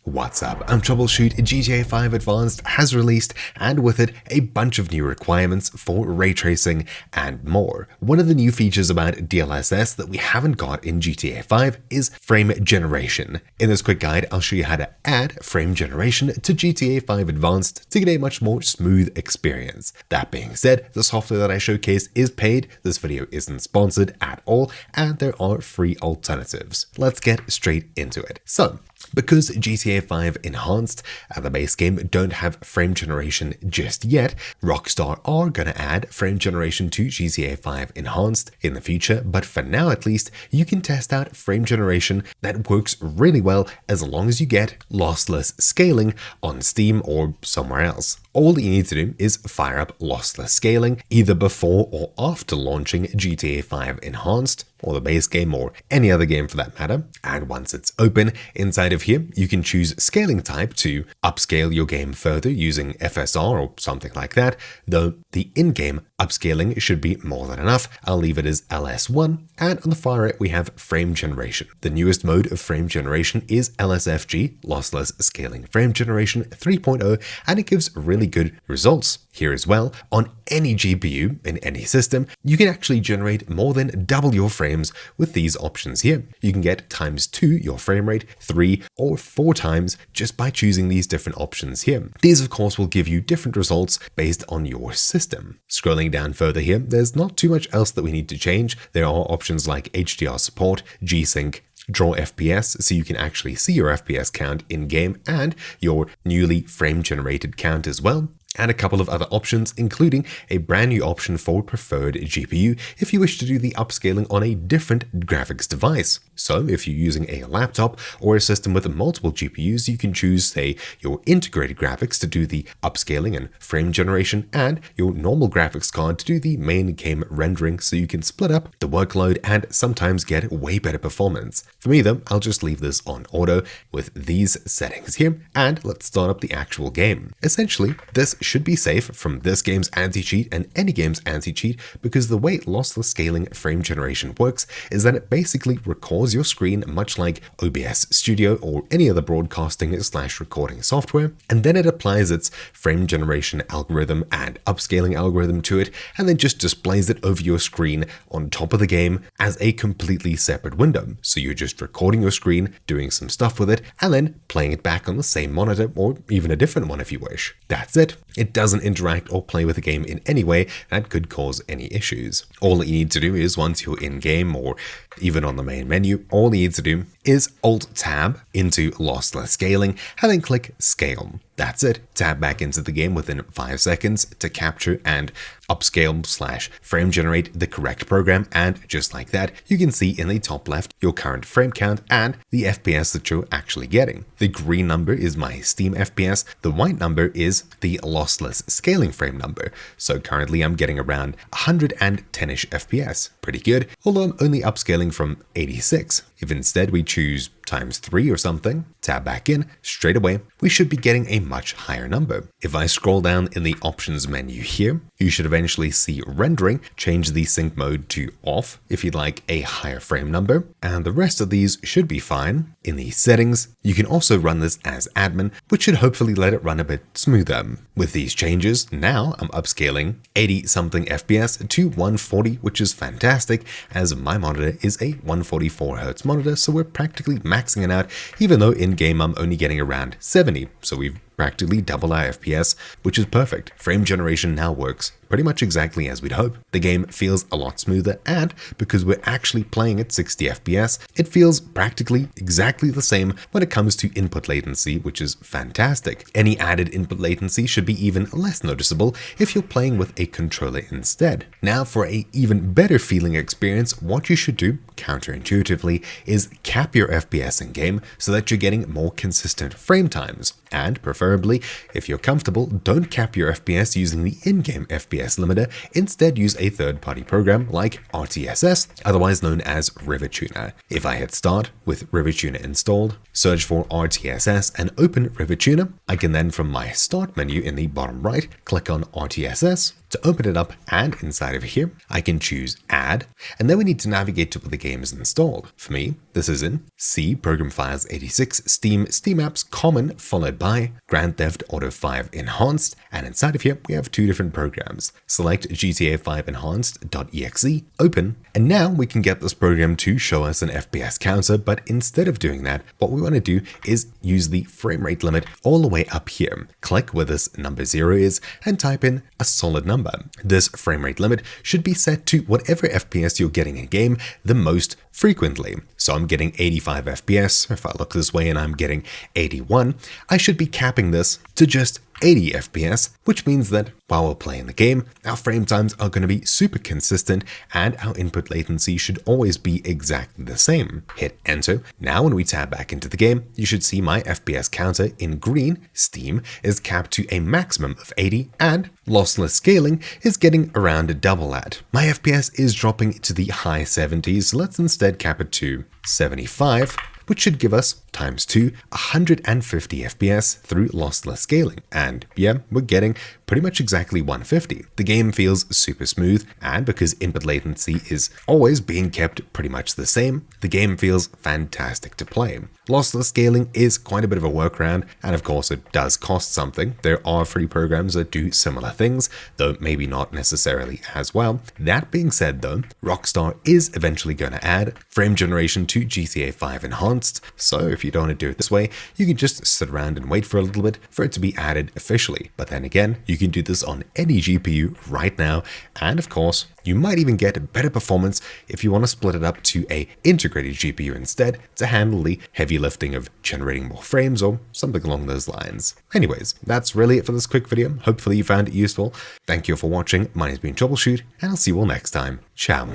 What's up? I'm Troubleshoot. GTA 5 Advanced has released, and with it, a bunch of new requirements for ray tracing and more. One of the new features about DLSS that we haven't got in GTA 5 is frame generation. In this quick guide, I'll show you how to add frame generation to GTA 5 Advanced to get a much more smooth experience. That being said, the software that I showcase is paid, this video isn't sponsored at all, and there are free alternatives. Let's get straight into it. So, because GTA 5 Enhanced and the base game don't have frame generation just yet, Rockstar are gonna add frame generation to GTA 5 Enhanced in the future, but for now at least, you can test out frame generation that works really well as long as you get Lossless Scaling on Steam or somewhere else. All you need to do is fire up Lossless Scaling either before or after launching GTA 5 Enhanced, or the base game, or any other game for that matter. And once it's open, inside of here, you can choose scaling type to upscale your game further using FSR or something like that, though the in-game upscaling should be more than enough. I'll leave it as LS1, and on the far right we have frame generation. The newest mode of frame generation is LSFG, Lossless Scaling Frame Generation 3.0, and it gives really good results. Here as well, on any GPU in any system, you can actually generate more than double your frames with these options here. You can get ×2 your frame rate, 3 or 4 times just by choosing these different options here. These of course will give you different results based on your system. Scrolling down further here, there's not too much else that we need to change. There are options like HDR support, G-Sync, Draw FPS, so you can actually see your FPS count in-game and your newly frame-generated count as well, and a couple of other options, including a brand new option for preferred GPU if you wish to do the upscaling on a different graphics device. So if you're using a laptop or a system with multiple GPUs, you can choose, say, your integrated graphics to do the upscaling and frame generation, and your normal graphics card to do the main game rendering, so you can split up the workload and sometimes get way better performance. For me though, I'll just leave this on auto with these settings here, and let's start up the actual game. Essentially, this should be safe from this game's anti-cheat and any game's anti-cheat, because the way Lossless Scaling frame generation works is that it basically records your screen much like OBS Studio or any other broadcasting/recording software, and then it applies its frame generation algorithm and upscaling algorithm to it, and then just displays it over your screen on top of the game as a completely separate window. So you're just recording your screen, doing some stuff with it, and then playing it back on the same monitor or even a different one if you wish. That's it. It doesn't interact or play with the game in any way that could cause any issues. All that you need to do is, once you're in-game or even on the main menu, all you need to do is Alt-Tab into Lossless Scaling and then click Scale. That's it. Tab back into the game within 5 seconds to capture and upscale/frame generate the correct program, and just like that, you can see in the top left your current frame count and the FPS that you're actually getting. The green number is my Steam FPS, the white number is the Lossless Scaling frame number, so currently I'm getting around 110ish FPS. Pretty good, although I'm only upscaling from 86. If instead we choose ×3 or something, tab back in, straight away, we should be getting a much higher number. If I scroll down in the options menu here, you should eventually see rendering, change the sync mode to off if you'd like a higher frame number, and the rest of these should be fine. In the settings, you can also run this as admin, which should hopefully let it run a bit smoother. With these changes, now I'm upscaling 80 something FPS to 140, which is fantastic, as my monitor is a 144Hz monitor, so we're practically maxing it out, even though in-game I'm only getting around 70, so we've practically double our FPS, which is perfect. Frame generation now works pretty much exactly as we'd hope. The game feels a lot smoother, and because we're actually playing at 60 FPS, it feels practically exactly the same when it comes to input latency, which is fantastic. Any added input latency should be even less noticeable if you're playing with a controller instead. Now, for an even better feeling experience, what you should do, counterintuitively, is cap your FPS in game so that you're getting more consistent frame times. And preferably, if you're comfortable, don't cap your FPS using the in-game FPS limiter. Instead, use a third-party program like RTSS, otherwise known as River Tuner. If I hit start with River Tuner installed, search for RTSS and open River Tuner, I can then from my start menu in the bottom right, click on RTSS, to open it up, and inside of here, I can choose Add, and then we need to navigate to where the game is installed. For me, this is in C, Program Files 86, Steam, Steam Apps, Common, followed by Grand Theft Auto 5 Enhanced, and inside of here, we have two different programs. Select GTA 5 Enhanced.exe, open, and now we can get this program to show us an FPS counter, but instead of doing that, what we want to do is use the frame rate limit all the way up here. Click where this number 0 is and type in a solid number. This frame rate limit should be set to whatever FPS you're getting in game the most frequently. So I'm getting 85 FPS. If I look this way and I'm getting 81, I should be capping this to just 80 FPS, which means that while we're playing the game, our frame times are going to be super consistent and our input latency should always be exactly the same. Hit enter. Now when we tab back into the game, you should see my FPS counter in green. Steam is capped to a maximum of 80 and Lossless Scaling is getting around double that. My FPS is dropping to the high 70s, so let's instead cap it to 75, which should give us times 2, 150 FPS through lossless scaling. And yeah, we're getting pretty much exactly 150. The game feels super smooth, and because input latency is always being kept pretty much the same, the game feels fantastic to play. Lossless scaling is quite a bit of a workaround, and of course it does cost something. There are free programs that do similar things, though maybe not necessarily as well. That being said though, Rockstar is eventually going to add frame generation to GTA 5 Enhanced, so if you don't want to do it this way, you can just sit around and wait for a little bit for it to be added officially. But then again, you can do this on any GPU right now, and of course, you might even get better performance if you want to split it up to a integrated GPU instead to handle the heavy lifting of generating more frames or something along those lines. Anyways, that's really it for this quick video. Hopefully you found it useful. Thank you for watching. My name's been Troubleshoot, and I'll see you all next time. Ciao.